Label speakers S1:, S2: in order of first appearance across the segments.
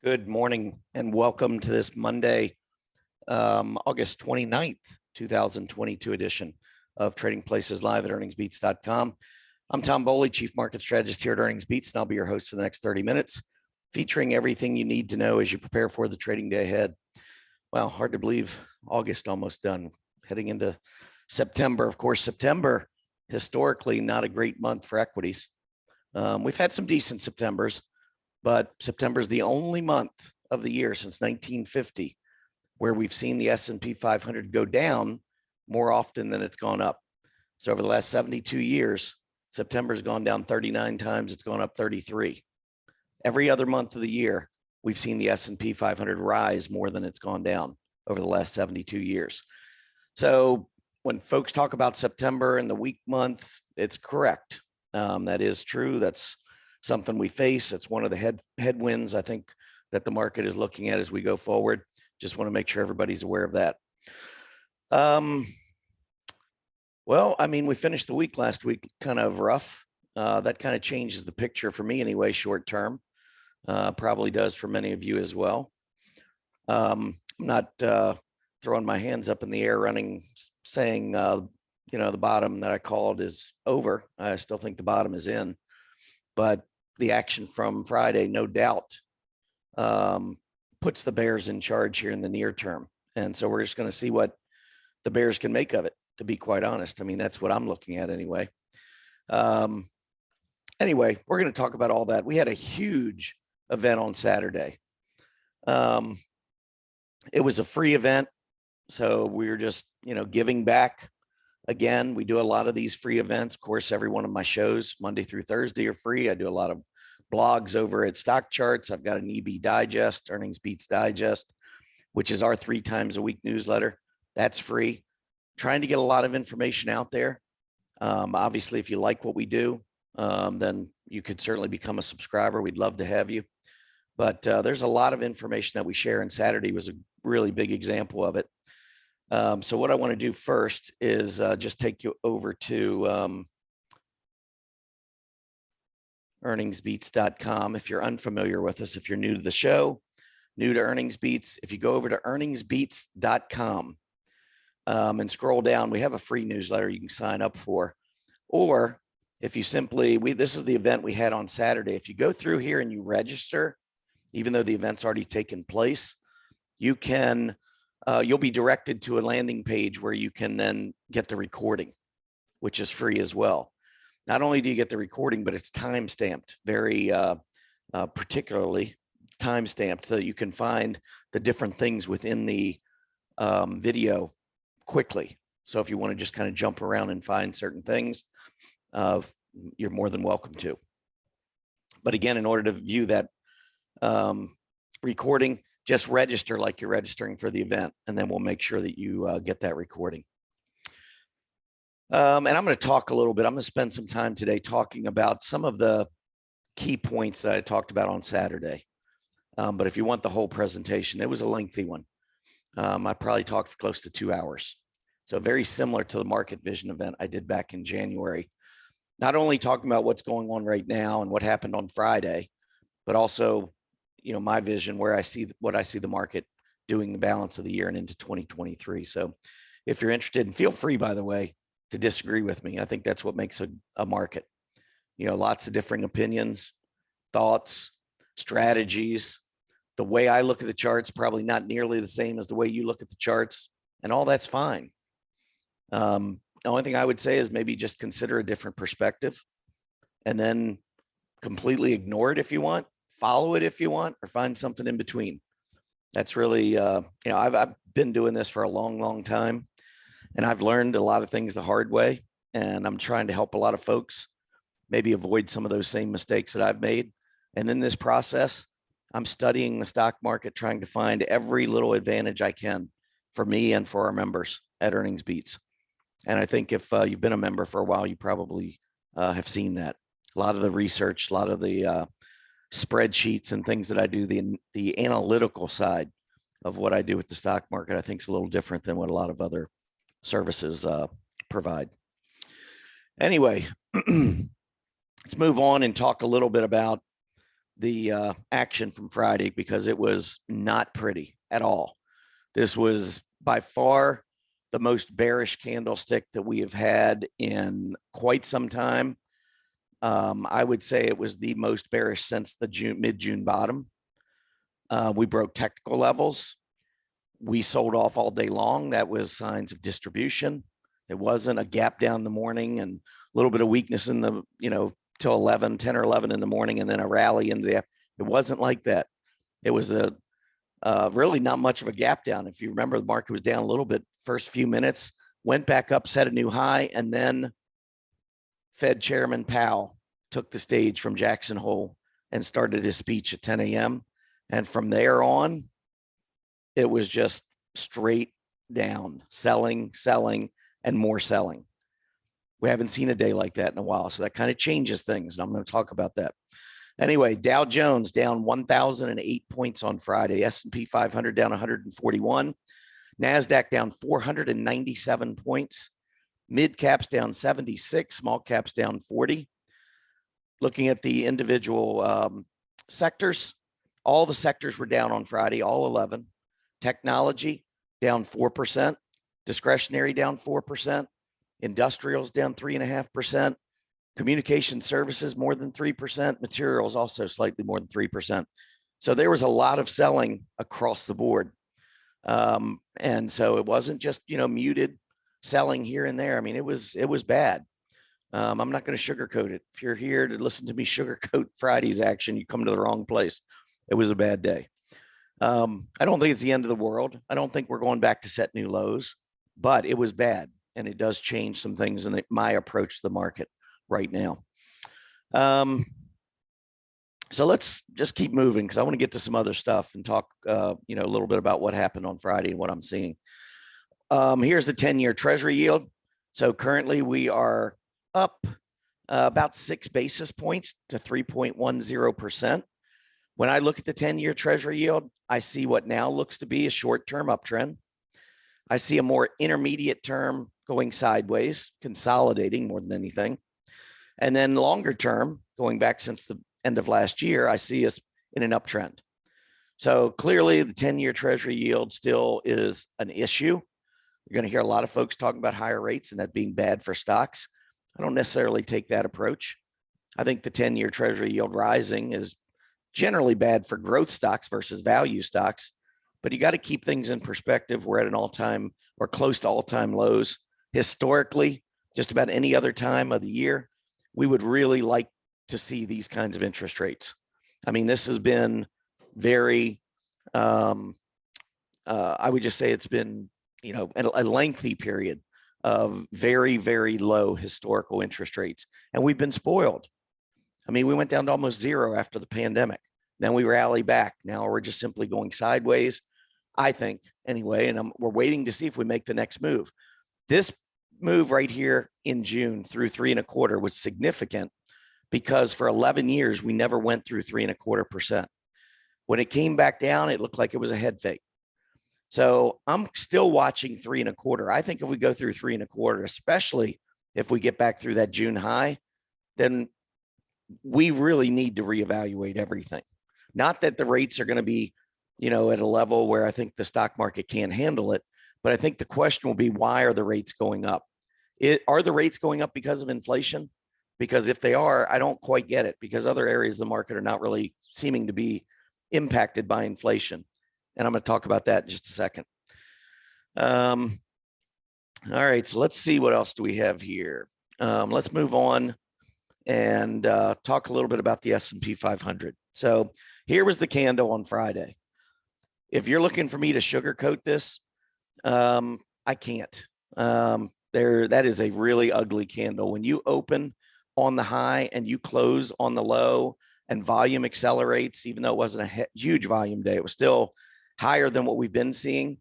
S1: Good morning and welcome to this Monday, August 29th, 2022 edition of Trading Places Live at EarningsBeats.com. I'm Tom Bowley, Chief Market Strategist here at EarningsBeats, and I'll be your host for the next 30 minutes, featuring everything you need to know as you prepare for the trading day ahead. Well, hard to believe August almost done, heading into September. Of course, September, historically not a great month for equities. We've had some decent Septembers, but September is the only month of the year since 1950 where we've seen the S&P 500 go down more often than it's gone up. So over the last 72 years, September's gone down 39 times. It's gone up 33. Every other month of the year, we've seen the S&P 500 rise more than it's gone down over the last 72 years. So when folks talk about September and the weak month, it's correct. That is true. That's something we face. It's one of the headwinds I think that the market is looking at as we go forward. Just want to make sure everybody's aware of that. Well, I mean, we finished the week last week kind of rough. That kind of changes the picture for me anyway, short term. Probably does for many of you as well. I'm not throwing my hands up in the air saying, the bottom that I called is over. I still think the bottom is in. But the action from Friday, no doubt, puts the bears in charge here in the near term. And so we're just going to see what the bears can make of it, to be quite honest. I mean, that's what I'm looking at anyway. Anyway, we're going to talk about all that. We had a huge event on Saturday. It was a free event. So we were just, giving back. Again, we do a lot of these free events. Of course, every one of my shows, Monday through Thursday, are free. I do a lot of blogs over at Stock Charts. I've got an EB Digest, EarningsBeats Digest, which is our 3 times a week newsletter. That's free. Trying to get a lot of information out there. Obviously, if you like what we do, then you could certainly become a subscriber. We'd love to have you. But there's a lot of information that we share, and Saturday was a really big example of it. So what I want to do first is just take you over to EarningsBeats.com. If you're unfamiliar with us, if you're new to the show, new to EarningsBeats, if you go over to EarningsBeats.com and scroll down, we have a free newsletter you can sign up for. Or if you simply, this is the event we had on Saturday. If you go through here and you register, even though the event's already taken place, you can you'll be directed to a landing page where you can then get the recording, which is free as well. Not only do you get the recording, but it's time-stamped, very particularly time-stamped, so that you can find the different things within the video quickly. So if you want to just kind of jump around and find certain things, you're more than welcome to. But again, in order to view that recording, just register like you're registering for the event, and then we'll make sure that you get that recording. And I'm going to talk a little bit. I'm going to spend some time today talking about some of the key points that I talked about on Saturday. But if you want the whole presentation, it was a lengthy one. I probably talked for close to 2 hours. So very similar to the Market Vision event I did back in January. Not only talking about what's going on right now and what happened on Friday, but also my vision, where I see the market doing the balance of the year and into 2023. So if you're interested, and feel free, by the way, to disagree with me. I think that's what makes a market. Lots of differing opinions, thoughts, strategies. The way I look at the charts, probably not nearly the same as the way you look at the charts, and all that's fine. The only thing I would say is maybe just consider a different perspective, and then completely ignore it if you want. Follow it if you want, or find something in between. That's really, I've been doing this for a long, long time, and I've learned a lot of things the hard way, and I'm trying to help a lot of folks maybe avoid some of those same mistakes that I've made. And in this process, I'm studying the stock market, trying to find every little advantage I can for me and for our members at EarningsBeats. And I think if you've been a member for a while, you probably have seen that. A lot of the research, a lot of the spreadsheets and things that I do, the analytical side of what I do with the stock market, I think is a little different than what a lot of other services provide. Anyway, let's move on and talk a little bit about the action from Friday because it was not pretty at all. This was by far the most bearish candlestick that we have had in quite some time. I would say it was the most bearish since the mid-June bottom. We broke technical levels. We sold off all day long. That was signs of distribution. It wasn't a gap down in the morning and a little bit of weakness in the, till 10 or 11 in the morning, and then a rally into the, it wasn't like that. It was really not much of a gap down. If you remember, the market was down a little bit first few minutes, went back up, set a new high, and then Fed Chairman Powell took the stage from Jackson Hole and started his speech at 10 a.m. And from there on, it was just straight down, selling, and more selling. We haven't seen a day like that in a while. So that kind of changes things. And I'm going to talk about that. Anyway, Dow Jones down 1,008 points on Friday. S&P 500 down 141. NASDAQ down 497 points. Mid caps down 76. Small caps down 40. Looking at the individual sectors, all the sectors were down on Friday, all 11. Technology down 4%. Discretionary down 4%. Industrials down 3.5%. Communication services more than 3%. Materials also slightly more than 3%. So there was a lot of selling across the board. And so it wasn't just, muted selling here and there. I mean, it was bad. I'm not going to sugarcoat it. If you're here to listen to me sugarcoat Friday's action, you come to the wrong place. It was a bad day. I don't think it's the end of the world. I don't think we're going back to set new lows, but it was bad. And it does change some things in my approach to the market right now. So let's just keep moving because I want to get to some other stuff and talk, a little bit about what happened on Friday and what I'm seeing. Here's the 10-year Treasury yield. So currently we are up about 6 basis points to 3.10%. When I look at the 10-year Treasury yield, I see what now looks to be a short-term uptrend. I see a more intermediate term going sideways, consolidating more than anything. And then longer term, going back since the end of last year, I see us in an uptrend. So clearly the 10-year Treasury yield still is an issue. You're going to hear a lot of folks talking about higher rates and that being bad for stocks. I don't necessarily take that approach. I think the 10-year Treasury yield rising is generally bad for growth stocks versus value stocks, but you got to keep things in perspective. We're at an all-time or close to all-time lows. Historically, just about any other time of the year, we would really like to see these kinds of interest rates. I mean, this has been very, I would just say it's been, a lengthy period of very, very low historical interest rates. And we've been spoiled. I mean, we went down to almost zero after the pandemic. Then we rally back. Now we're just simply going sideways, I think, anyway. And we're waiting to see if we make the next move. This move right here in June through 3.25 was significant because for 11 years, we never went through 3.25%. When it came back down, it looked like it was a head fake. So I'm still watching 3.25. I think if we go through 3.25, especially if we get back through that June high, then we really need to reevaluate everything. Not that the rates are going to be, at a level where I think the stock market can't handle it, but I think the question will be, why are the rates going up? Are the rates going up because of inflation? Because if they are, I don't quite get it because other areas of the market are not really seeming to be impacted by inflation. And I'm going to talk about that in just a second. All right, so let's see what else do we have here. Let's move on and talk a little bit about the S&P 500. So here was the candle on Friday. If you're looking for me to sugarcoat this, I can't. That is a really ugly candle. When you open on the high and you close on the low and volume accelerates, even though it wasn't a huge volume day, it was still higher than what we've been seeing.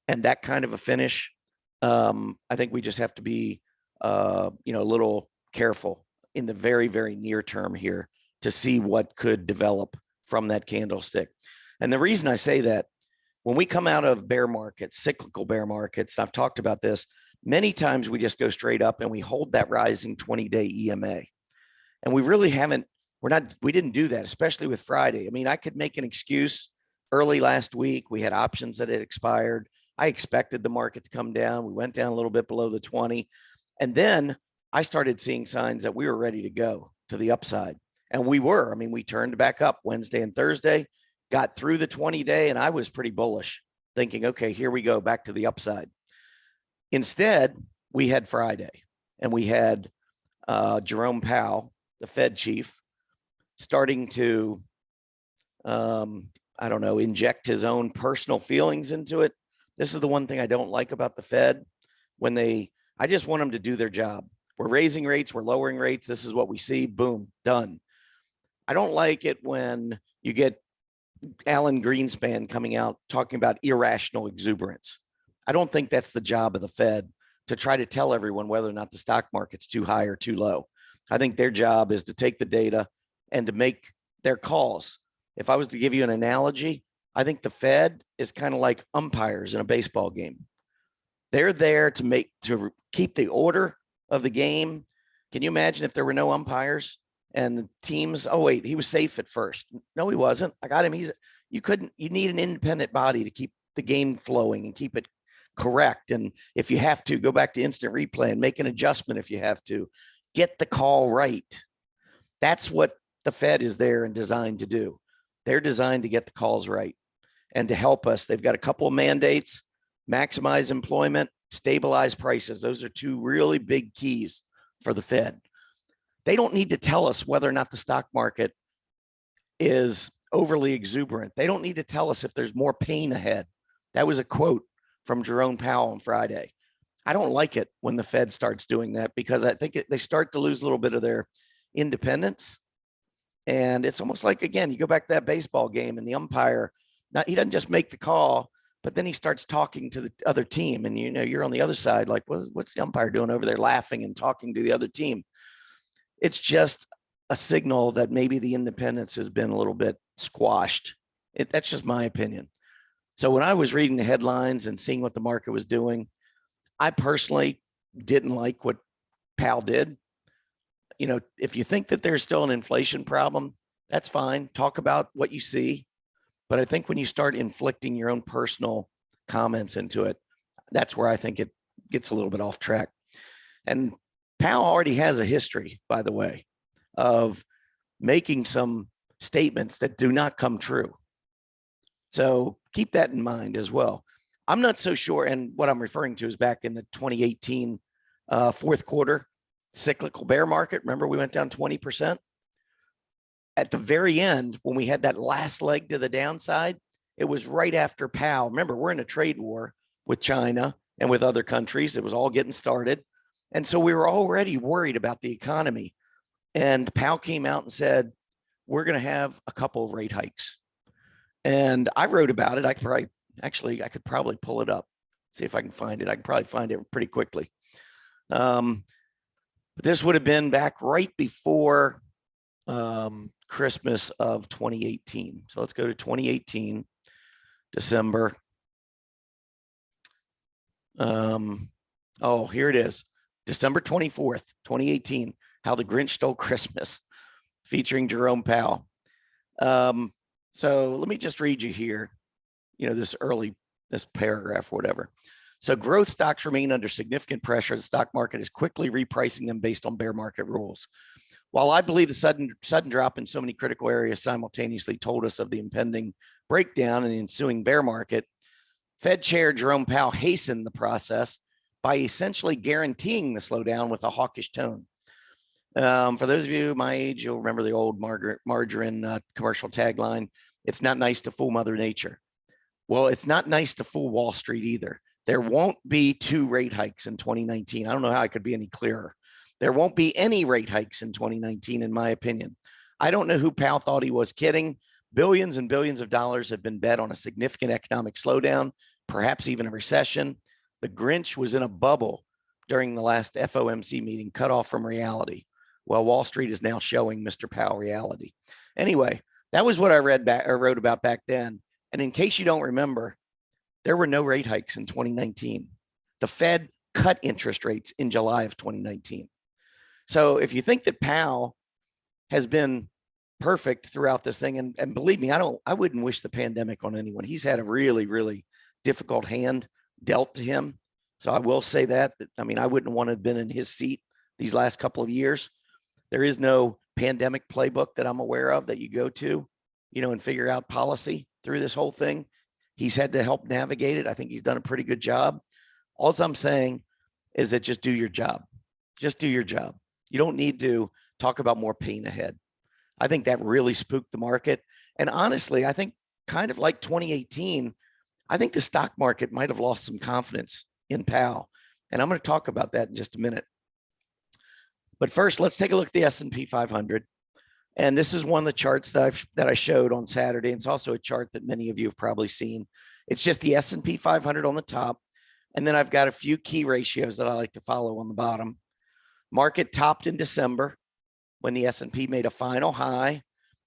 S1: And that kind of a finish, I think we just have to be, a little careful in the very, very near term here to see what could develop from that candlestick. And the reason I say that, when we come out of bear markets, cyclical bear markets, I've talked about this, many times we just go straight up and we hold that rising 20-day EMA. And we really haven't We didn't do that, especially with Friday. I mean, I could make an excuse early last week. We had options that had expired. I expected the market to come down. We went down a little bit below the 20. And then I started seeing signs that we were ready to go to the upside. And we were. I mean, we turned back up Wednesday and Thursday, got through the 20-day, and I was pretty bullish, thinking, okay, here we go, back to the upside. Instead, we had Friday, and we had Jerome Powell, the Fed chief, starting to, I don't know, inject his own personal feelings into it. This is the one thing I don't like about the Fed. I just want them to do their job. We're raising rates, we're lowering rates. This is what we see. Boom, done. I don't like it when you get Alan Greenspan coming out talking about irrational exuberance. I don't think that's the job of the Fed, to try to tell everyone whether or not the stock market's too high or too low. I think their job is to take the data and to make their calls. If I was to give you an analogy, I think the Fed is kind of like umpires in a baseball game. They're there to keep the order of the game. Can you imagine if there were no umpires and the teams, oh wait, he was safe at first. No, he wasn't. I got him. You need an independent body to keep the game flowing and keep it correct. And if you have to, go back to instant replay and make an adjustment if you have to. Get the call right. That's what the Fed is there and designed to do. They're designed to get the calls right and to help us. They've got a couple of mandates: maximize employment, stabilize prices. Those are two really big keys for the Fed. They don't need to tell us whether or not the stock market is overly exuberant. They don't need to tell us if there's more pain ahead. That was a quote from Jerome Powell on Friday. I don't like it when the Fed starts doing that, because I think they start to lose a little bit of their independence. And it's almost like, again, you go back to that baseball game and the umpire, he doesn't just make the call, but then he starts talking to the other team. And, you're on the other side, like, what's the umpire doing over there, laughing and talking to the other team? It's just a signal that maybe the independence has been a little bit squashed. That's just my opinion. So when I was reading the headlines and seeing what the market was doing, I personally didn't like what Powell did. If you think that there's still an inflation problem, that's fine. Talk about what you see. But I think when you start inflicting your own personal comments into it, that's where I think it gets a little bit off track. And Powell already has a history, by the way, of making some statements that do not come true. So keep that in mind as well. I'm not so sure. And what I'm referring to is back in the 2018 fourth quarter cyclical bear market. Remember, we went down 20%. At the very end, when we had that last leg to the downside, it was right after Powell. Remember, we're in a trade war with China and with other countries. It was all getting started. And so we were already worried about the economy. And Powell came out and said, we're going to have a couple of rate hikes. And I wrote about it. I could probably pull it up, see if I can find it. I can probably find it pretty quickly. But this would have been back right before Christmas of 2018. So let's go to 2018, December. Oh, here it is. December 24th, 2018, How the Grinch Stole Christmas, featuring Jerome Powell. So let me just read you here, this paragraph, whatever. So growth stocks remain under significant pressure. The stock market is quickly repricing them based on bear market rules. While I believe the sudden drop in so many critical areas simultaneously told us of the impending breakdown and the ensuing bear market, Fed Chair Jerome Powell hastened the process by essentially guaranteeing the slowdown with a hawkish tone. For those of you my age, you'll remember the old margarine commercial tagline, "It's not nice to fool Mother Nature." Well, it's not nice to fool Wall Street either. There won't be 2 rate hikes in 2019. I don't know how I could be any clearer. There won't be any rate hikes in 2019, in my opinion. I don't know who Powell thought he was kidding. Billions and billions of dollars have been bet on a significant economic slowdown, perhaps even a recession. The Grinch was in a bubble during the last FOMC meeting, cut off from reality. Well, Wall Street is now showing Mr. Powell reality. Anyway, that was what I wrote about back then. And in case you don't remember, there were no rate hikes in 2019. The Fed cut interest rates in July of 2019. So if you think that Powell has been perfect throughout this thing. And believe me, I wouldn't wish the pandemic on anyone. He's had a really, really difficult hand dealt to him. So I will say that, I mean, I wouldn't want to have been in his seat these last couple of years. There is no pandemic playbook that I'm aware of that you go to, and figure out policy through this whole thing. He's had to help navigate it. I think he's done a pretty good job. All I'm saying is that just do your job. Just do your job. You don't need to talk about more pain ahead. I think that really spooked the market. And honestly, I think kind of like 2018, I think the stock market might have lost some confidence in Powell. And I'm going to talk about that in just a minute. But first, let's take a look at the S&P 500. And this is one of the charts that I showed on Saturday. It's also a chart that many of you have probably seen. It's just the S&P 500 on the top. And then I've got a few key ratios that I like to follow on the bottom. Market topped in December when the S&P made a final high,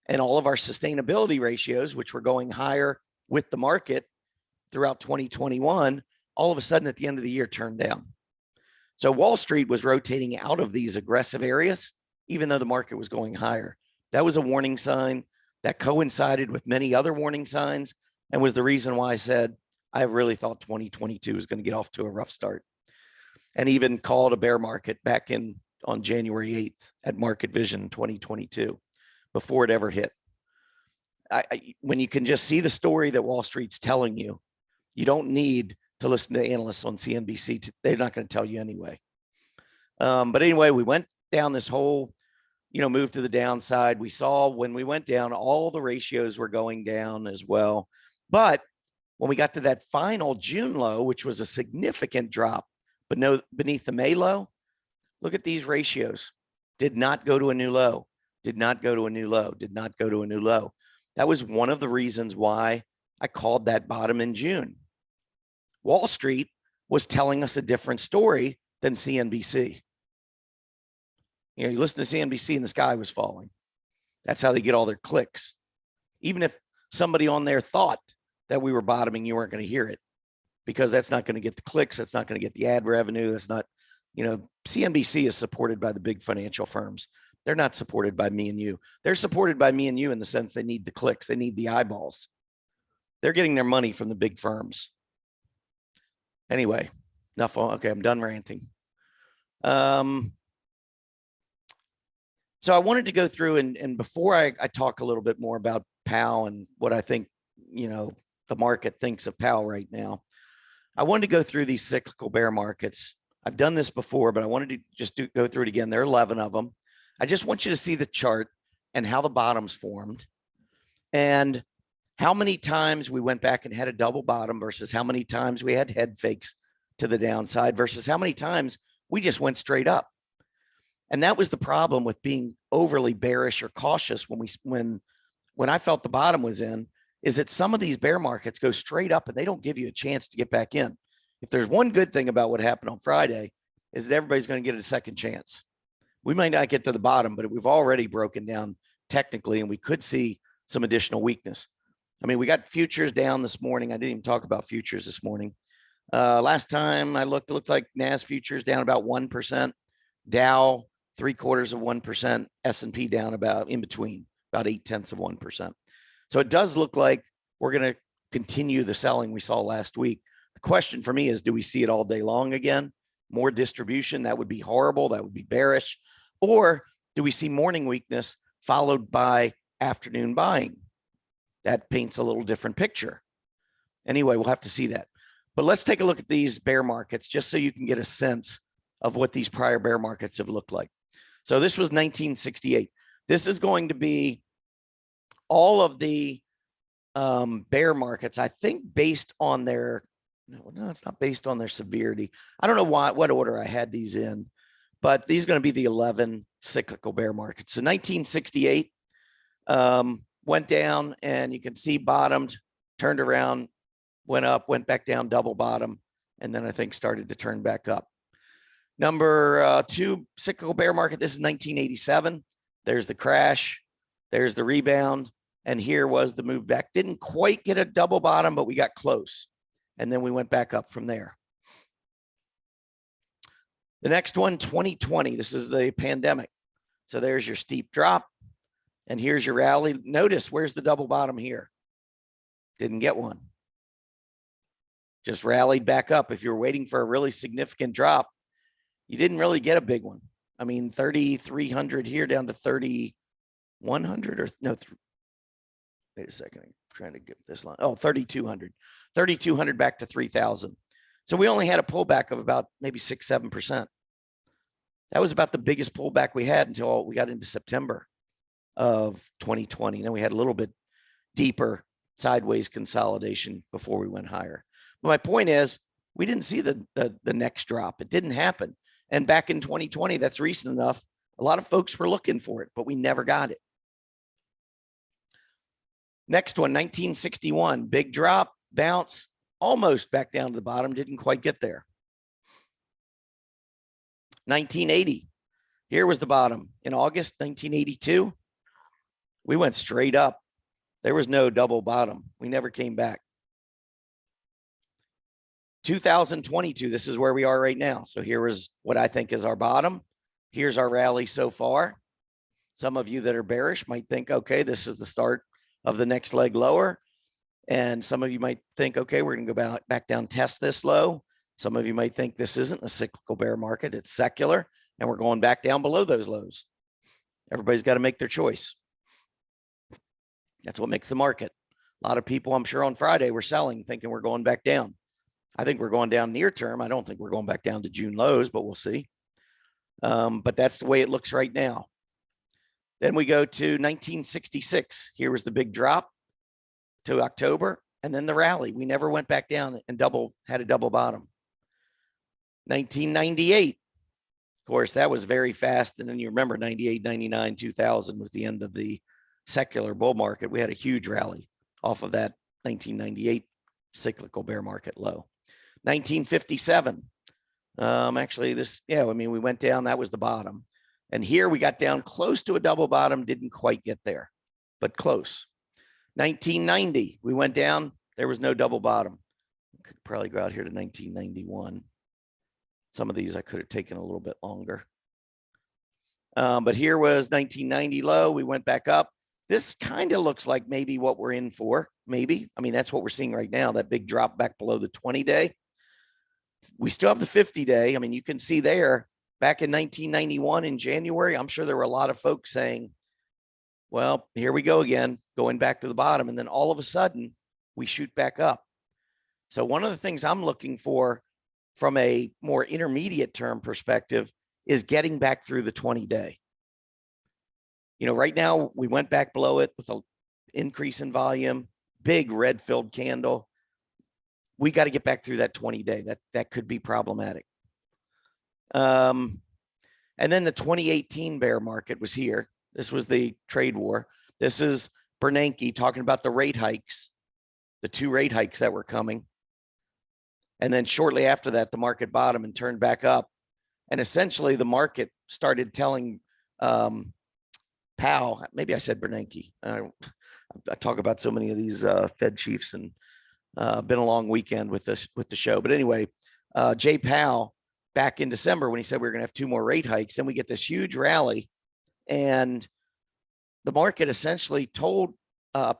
S1: and all of our sustainability ratios, which were going higher with the market throughout 2021, all of a sudden at the end of the year turned down. So Wall Street was rotating out of these aggressive areas, even though the market was going higher. That was a warning sign that coincided with many other warning signs and was the reason why I said I really thought 2022 was going to get off to a rough start, and even called a bear market back on January 8th at Market Vision 2022 before it ever hit. When you can just see the story that Wall Street's telling you, you don't need to listen to analysts on CNBC. They're not going to tell you anyway. But anyway, we went down this whole, move to the downside. We saw when we went down, all the ratios were going down as well. But when we got to that final June low, which was a significant drop, but no beneath the May low, look at these ratios. Did not go to a new low, did not go to a new low, did not go to a new low. That was one of the reasons why I called that bottom in June. Wall Street was telling us a different story than CNBC. You listen to CNBC and the sky was falling. That's how they get all their clicks. Even if somebody on there thought that we were bottoming, you weren't going to hear it, because that's not going to get the clicks. That's not going to get the ad revenue. That's not, CNBC is supported by the big financial firms. They're not supported by me and you. They're supported by me and you in the sense they need the clicks. They need the eyeballs. They're getting their money from the big firms. Anyway, enough. Okay, I'm done ranting. So I wanted to go through and before I talk a little bit more about Powell and what I think, the market thinks of Powell right now, I wanted to go through these cyclical bear markets. I've done this before, but I wanted to just go through it again. There are 11 of them. I just want you to see the chart and how the bottoms formed and how many times we went back and had a double bottom versus how many times we had head fakes to the downside versus how many times we just went straight up. And that was the problem with being overly bearish or cautious when I felt the bottom was in, is that some of these bear markets go straight up and they don't give you a chance to get back in. If there's one good thing about what happened on Friday, is that everybody's going to get a second chance. We might not get to the bottom, but we've already broken down technically, and we could see some additional weakness. I mean, we got futures down this morning. I didn't even talk about futures this morning. Last time I looked, it looked like NAS futures down about 1%, Dow 0.75%, S&P down about in between, about 0.8%. So it does look like we're going to continue the selling we saw last week. The question for me is, do we see it all day long again? More distribution, that would be horrible. That would be bearish. Or do we see morning weakness followed by afternoon buying? That paints a little different picture. Anyway, we'll have to see that. But let's take a look at these bear markets just so you can get a sense of what these prior bear markets have looked like. So this was 1968. This is going to be all of the bear markets, I think, based on their, no, it's not based on their severity. I don't know what order I had these in, but these are going to be the 11 cyclical bear markets. So 1968 went down, and you can see bottomed, turned around, went up, went back down, double bottom, and then I think started to turn back up. Number 2 cyclical bear market, this is 1987. There's the crash, there's the rebound, and here was the move back. Didn't quite get a double bottom, but we got close. And then we went back up from there. The next one, 2020, this is the pandemic. So there's your steep drop. And here's your rally. Notice where's the double bottom here? Didn't get one. Just rallied back up. If you're waiting for a really significant drop, you didn't really get a big one. I mean, 3,300 here down to 3,100 or no. Wait a second. I'm trying to get this line. Oh, 3,200. 3,200 back to 3,000. So we only had a pullback of about maybe 6-7%. That was about the biggest pullback we had until we got into September of 2020. Then we had a little bit deeper sideways consolidation before we went higher. But my point is, we didn't see the next drop. It didn't happen. And back in 2020, that's recent enough. A lot of folks were looking for it, but we never got it. Next one, 1961, big drop, bounce, almost back down to the bottom, didn't quite get there. 1980, here was the bottom. In August 1982, we went straight up. There was no double bottom. We never came back. 2022, this is where we are right now. So here is what I think is our bottom. Here's our rally so far. Some of you that are bearish might think, okay, this is the start of the next leg lower. And some of you might think, okay, we're going to go back down, test this low. Some of you might think this isn't a cyclical bear market, it's secular, and we're going back down below those lows. Everybody's got to make their choice. That's what makes the market. A lot of people, I'm sure on Friday, were selling, thinking we're going back down. I think we're going down near term. I don't think we're going back down to June lows, but we'll see. But that's the way it looks right now. Then we go to 1966. Here was the big drop to October, and then the rally. We never went back down and had a double bottom. 1998. Of course, that was very fast. And then you remember 98, 99, 2000 was the end of the secular bull market. We had a huge rally off of that 1998 cyclical bear market low. 1957. Actually, we went down. That was the bottom. And here we got down close to a double bottom. Didn't quite get there, but close. 1990, we went down. There was no double bottom. Could probably go out here to 1991. Some of these I could have taken a little bit longer. But here was 1990 low. We went back up. This kind of looks like maybe what we're in for. Maybe. I mean, that's what we're seeing right now, that big drop back below the 20-day. We still have the 50-day. I mean, you can see there back in 1991 in January, I'm sure there were a lot of folks saying, well, here we go again, going back to the bottom. And then all of a sudden we shoot back up. So one of the things I'm looking for from a more intermediate term perspective is getting back through the 20-day. You know, right now we went back below it with an increase in volume, big red filled candle. We got to get back through that 20-day. That could be problematic. And then the 2018 bear market was here. This was the trade war. This is Bernanke talking about the rate hikes, the 2 rate hikes that were coming. And then shortly after that, the market bottomed and turned back up. And essentially the market started telling Powell, maybe I said Bernanke. I talk about so many of these Fed chiefs, and been a long weekend with the show. But anyway, Jay Powell back in December when he said we were going to have 2 more rate hikes, then we get this huge rally, and the market essentially told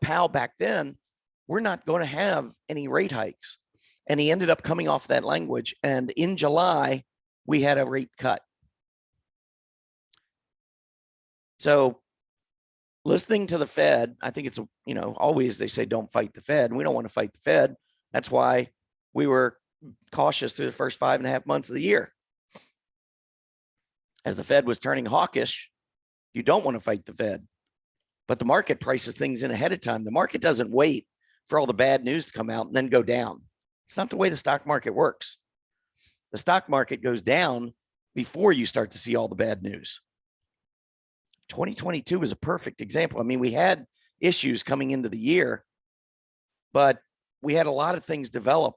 S1: Powell back then, we're not going to have any rate hikes. And he ended up coming off that language. And in July, we had a rate cut. So listening to the Fed, I think it's, always they say don't fight the Fed. We don't want to fight the Fed. That's why we were cautious through the first 5.5 months of the year. As the Fed was turning hawkish, you don't want to fight the Fed. But the market prices things in ahead of time. The market doesn't wait for all the bad news to come out and then go down. It's not the way the stock market works. The stock market goes down before you start to see all the bad news. 2022 is a perfect example. I mean, we had issues coming into the year, but we had a lot of things develop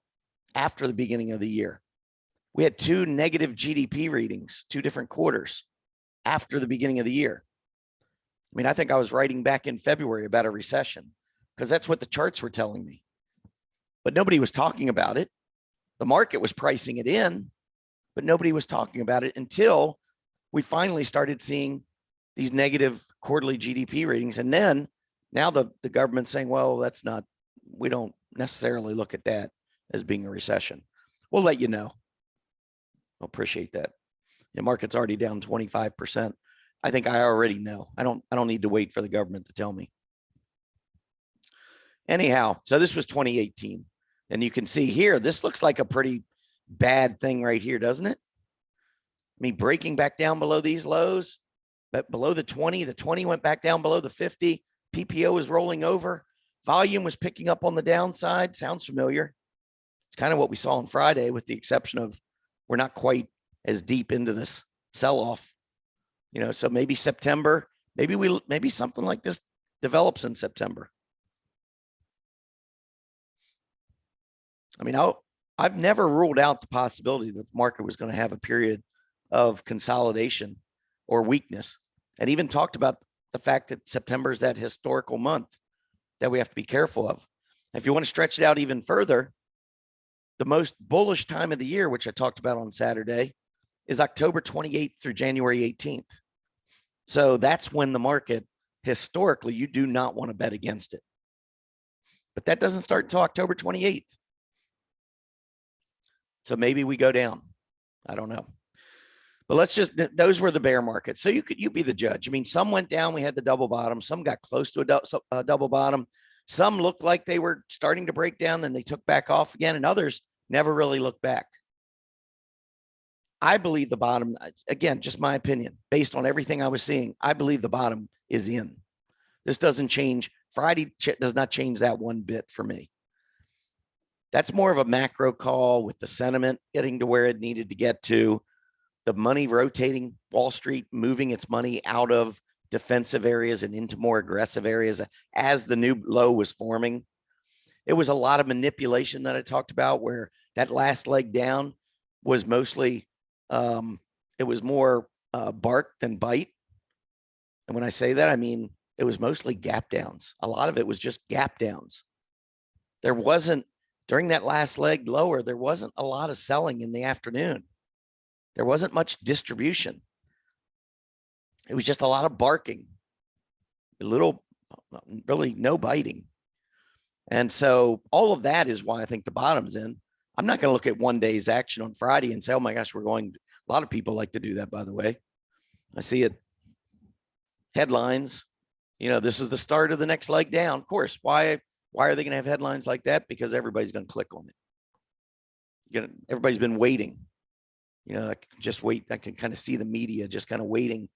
S1: after the beginning of the year. We had 2 negative GDP readings, 2 different quarters after the beginning of the year. I mean, I think I was writing back in February about a recession because that's what the charts were telling me. But nobody was talking about it. The market was pricing it in, but nobody was talking about it until we finally started seeing these negative quarterly GDP readings. And then now the government's saying, well, we don't necessarily look at that as being a recession. We'll let you know. I'll appreciate that. The market's already down 25%. I think I already know. I don't need to wait for the government to tell me. Anyhow, so this was 2018. And you can see here, this looks like a pretty bad thing right here, doesn't it? I mean, breaking back down below these lows, but below the 20 went back down below the 50. PPO was rolling over. Volume was picking up on the downside. Sounds familiar. It's kind of what we saw on Friday, with the exception of we're not quite as deep into this sell-off. So maybe September, maybe something like this develops in September. I mean, I've never ruled out the possibility that the market was going to have a period of consolidation or weakness, and even talked about the fact that September is that historical month that we have to be careful of. If you want to stretch it out even further, the most bullish time of the year, which I talked about on Saturday, is October 28th through January 18th. So that's when the market, historically, you do not want to bet against it. But that doesn't start until October 28th. So maybe we go down. I don't know. But those were the bear markets. So you be the judge. I mean, some went down. We had the double bottom. Some got close to a double bottom. Some looked like they were starting to break down, then they took back off again, and others never really looked back. I believe the bottom, again, just my opinion, based on everything I was seeing, I believe the bottom is in. This doesn't change. Friday does not change that one bit for me. That's more of a macro call, with the sentiment getting to where it needed to get to, the money rotating, Wall Street moving its money out of defensive areas and into more aggressive areas as the new low was forming. It was a lot of manipulation that I talked about, where that last leg down was mostly, it was more bark than bite. And when I say that, I mean, it was mostly gap downs. A lot of it was just gap downs. There wasn't, during that last leg lower, there wasn't a lot of selling in the afternoon. There wasn't much distribution. It was just a lot of barking, really no biting. And so all of that is why I think the bottom's in. I'm not going to look at one day's action on Friday and say, oh my gosh, we're going. A lot of people like to do that, by the way. I see it. Headlines, this is the start of the next leg down. Of course, why are they going to have headlines like that? Because everybody's going to click on it. Everybody's been waiting. I can just wait. I can kind of see the media just kind of waiting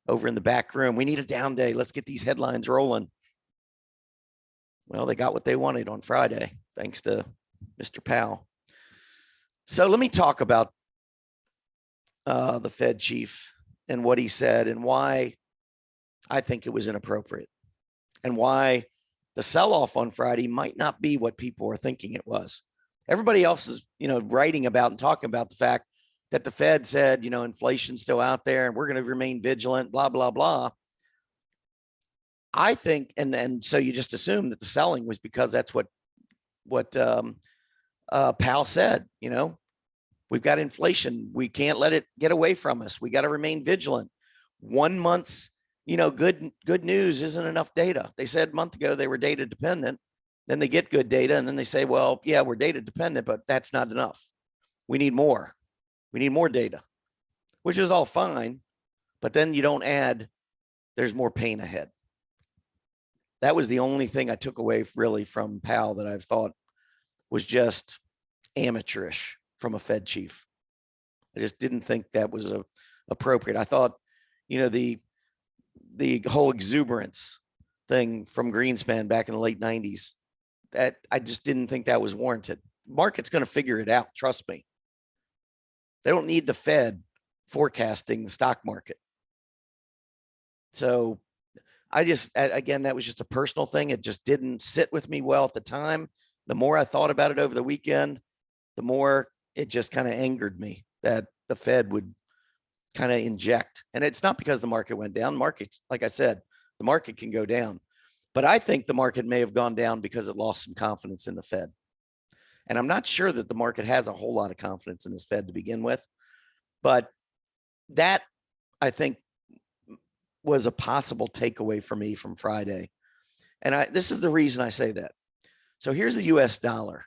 S1: over in the back room. We need a down day. Let's get these headlines rolling. Well, they got what they wanted on Friday, thanks to Mr. Powell. So let me talk about the Fed chief and what he said and why I think it was inappropriate, and why the sell-off on Friday might not be what people were thinking it was. Everybody else is, writing about and talking about the fact that the Fed said, inflation's still out there and we're going to remain vigilant, blah, blah, blah. I think, and so you just assume that the selling was because that's what Powell said. We've got inflation. We can't let it get away from us. We got to remain vigilant. 1 month's, good news isn't enough data. They said a month ago they were data dependent. Then they get good data, and then they say, well, yeah, we're data dependent, but that's not enough. We need more. We need more data, which is all fine. But then you don't add, there's more pain ahead. That was the only thing I took away really from Powell that I've thought was just amateurish from a Fed chief. I just didn't think that was appropriate. I thought, the whole exuberance thing from Greenspan back in the late 90s, that I just didn't think that was warranted. Market's going to figure it out. Trust me. They don't need the Fed forecasting the stock market. So again, that was just a personal thing. It just didn't sit with me well at the time. The more I thought about it over the weekend, the more it just kind of angered me that the Fed would kind of inject. And it's not because the market went down. Market, like I said, the market can go down. But I think the market may have gone down because it lost some confidence in the Fed. And I'm not sure that the market has a whole lot of confidence in this Fed to begin with. But that, I think, was a possible takeaway for me from Friday. And this is the reason I say that. So here's the US dollar.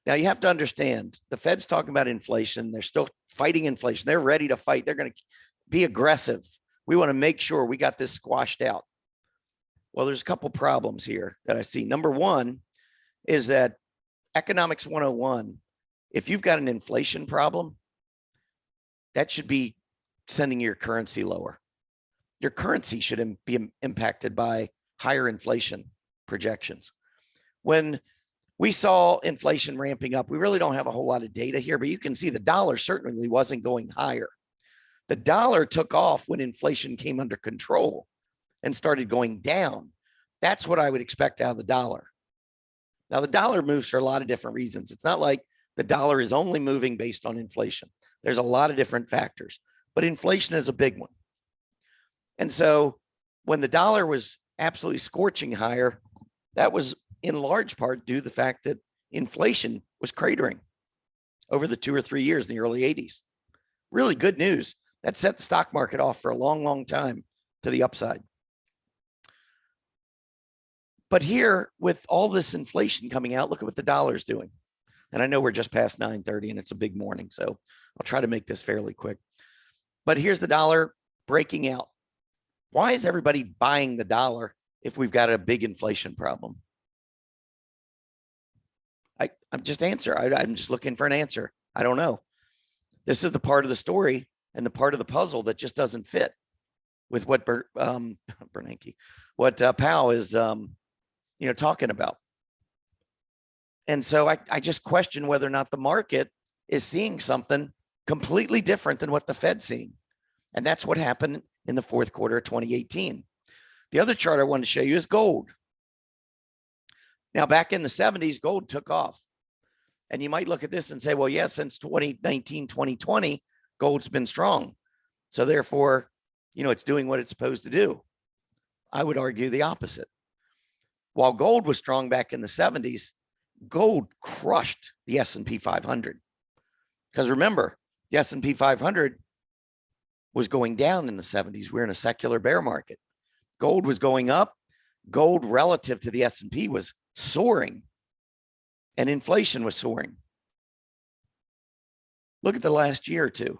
S1: Now you have to understand the Fed's talking about inflation. They're still fighting inflation. They're ready to fight. They're going to be aggressive. We want to make sure we got this squashed out. Well, there's a couple problems here that I see. Number one is that economics 101, if you've got an inflation problem, that should be sending your currency lower. Your currency should be impacted by higher inflation projections. When we saw inflation ramping up, we really don't have a whole lot of data here, but you can see the dollar certainly wasn't going higher. The dollar took off when inflation came under control and started going down. That's what I would expect out of the dollar. Now, the dollar moves for a lot of different reasons. It's not like the dollar is only moving based on inflation. There's a lot of different factors, but inflation is a big one. And so when the dollar was absolutely scorching higher, that was in large part due to the fact that inflation was cratering over the 2 or 3 years in the early 80s. Really good news. That set the stock market off for a long, long time to the upside. But here, with all this inflation coming out, look at what the dollar's doing. And I know we're just past 9:30 and it's a big morning, so I'll try to make this fairly quick. But here's the dollar breaking out. Why is everybody buying the dollar if we've got a big inflation problem? I'm just I'm just looking for an answer. I don't know. This is the part of the story and the part of the puzzle that just doesn't fit with what Bernanke, what Powell is, talking about. And so I just question whether or not the market is seeing something completely different than what the Fed's seeing. And that's what happened in the fourth quarter of 2018. The other chart I want to show you is gold. Now, back in the 70s, gold took off. And you might look at this and say, well, yeah, since 2019, 2020, gold's been strong. So therefore, it's doing what it's supposed to do. I would argue the opposite. While gold was strong back in the 70s, gold crushed the S&P 500. Because remember, the S&P 500 was going down in the 70s. We're in a secular bear market. Gold was going up. Gold relative to the S&P was soaring. And inflation was soaring. Look at the last year or two.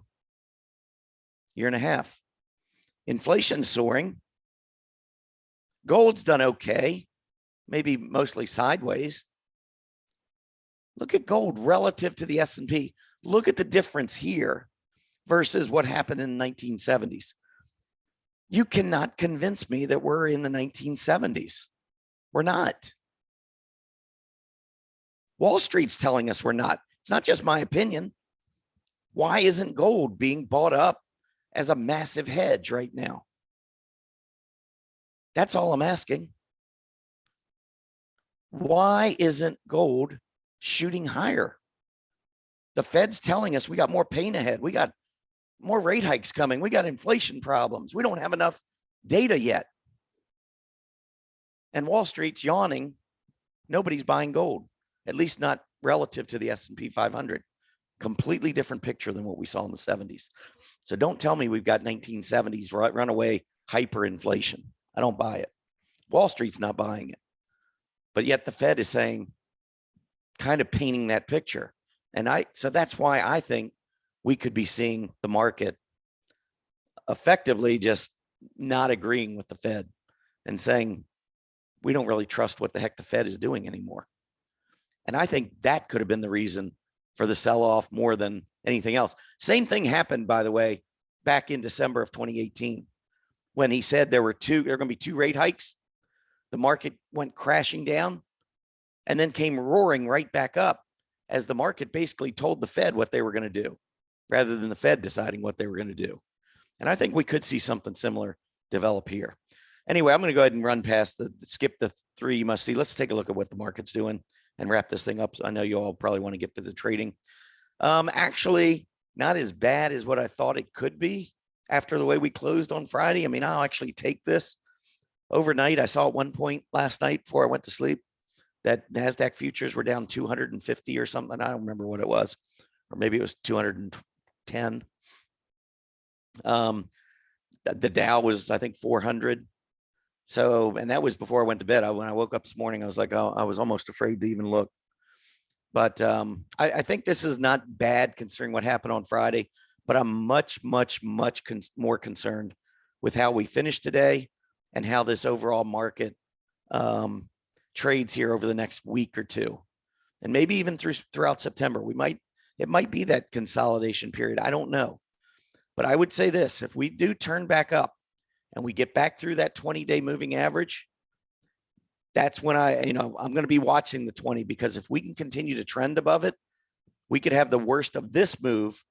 S1: Year and a half. Inflation's soaring. Gold's done okay. Maybe mostly sideways. Look at gold relative to the S&P. Look at the difference here versus what happened in the 1970s. You cannot convince me that we're in the 1970s. We're not. Wall Street's telling us we're not. It's not just my opinion. Why isn't gold being bought up as a massive hedge right now? That's all I'm asking. Why isn't gold shooting higher? The Fed's telling us we got more pain ahead. We got more rate hikes coming. We got inflation problems. We don't have enough data yet. And Wall Street's yawning. Nobody's buying gold, at least not relative to the S&P 500. Completely different picture than what we saw in the 70s. So don't tell me we've got 1970s runaway hyperinflation. I don't buy it. Wall Street's not buying it. But yet the Fed is saying, kind of painting that picture. So that's why I think we could be seeing the market effectively just not agreeing with the Fed and saying, we don't really trust what the heck the Fed is doing anymore. And I think that could have been the reason for the sell-off more than anything else. Same thing happened, by the way, back in December of 2018, when he said there were going to be 2 rate hikes. The market went crashing down and then came roaring right back up as the market basically told the Fed what they were going to do rather than the Fed deciding what they were going to do. And I think we could see something similar develop here. Anyway, I'm going to go ahead and run past skip the 3 you must see. Let's take a look at what the market's doing and wrap this thing up. I know you all probably want to get to the trading. Actually, not as bad as what I thought it could be after the way we closed on Friday. I mean, I'll actually take this. Overnight, I saw at one point last night before I went to sleep that NASDAQ futures were down 250 or something. I don't remember what it was, or maybe it was 210. The Dow was, I think, 400. So, and that was before I went to bed. When I woke up this morning, I was like, oh, I was almost afraid to even look. But I think this is not bad considering what happened on Friday. But I'm much more concerned with how we finished today and how this overall market trades here over the next week or two, and maybe even throughout September. It might be that consolidation period. I don't know. But I would say this: if we do turn back up and we get back through that 20-day moving average, that's when I'm going to be watching the 20, because if we can continue to trend above it, we could have the worst of this move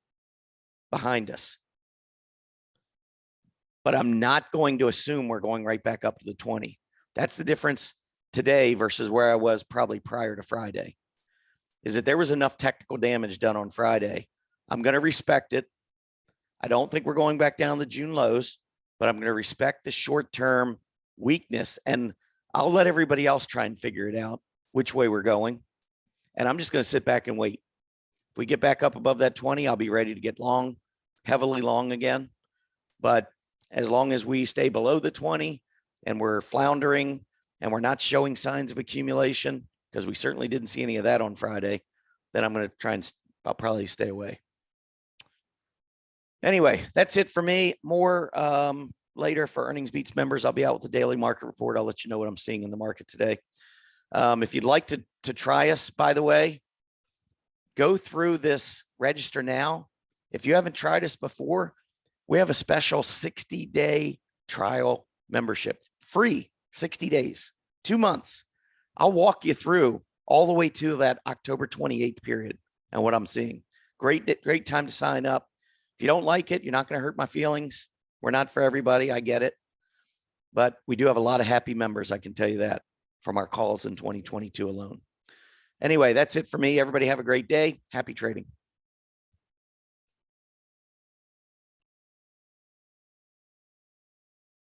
S1: behind us. But I'm not going to assume we're going right back up to the 20. That's the difference today versus where I was probably prior to Friday, is that there was enough technical damage done on Friday. I'm going to respect it. I don't think we're going back down the June lows, but I'm going to respect the short-term weakness, and I'll let everybody else try and figure it out which way we're going. And I'm just going to sit back and wait. If we get back up above that 20, I'll be ready to get long, heavily long again. But as long as we stay below the 20 and we're floundering and we're not showing signs of accumulation, because we certainly didn't see any of that on Friday, then I'm going to try and I'll probably stay away. Anyway, that's it for me. More later for EarningsBeats members. I'll be out with the daily market report. I'll let you know what I'm seeing in the market today. If you'd like to try us, by the way, go through this register now. If you haven't tried us before, we have a special 60-day trial membership, free 60 days, 2 months. I'll walk you through all the way to that October 28th period and what I'm seeing. Great time to sign up. If you don't like it, you're not going to hurt my feelings. We're not for everybody. I get it. But we do have a lot of happy members. I can tell you that from our calls in 2022 alone. Anyway, that's it for me. Everybody have a great day. Happy trading.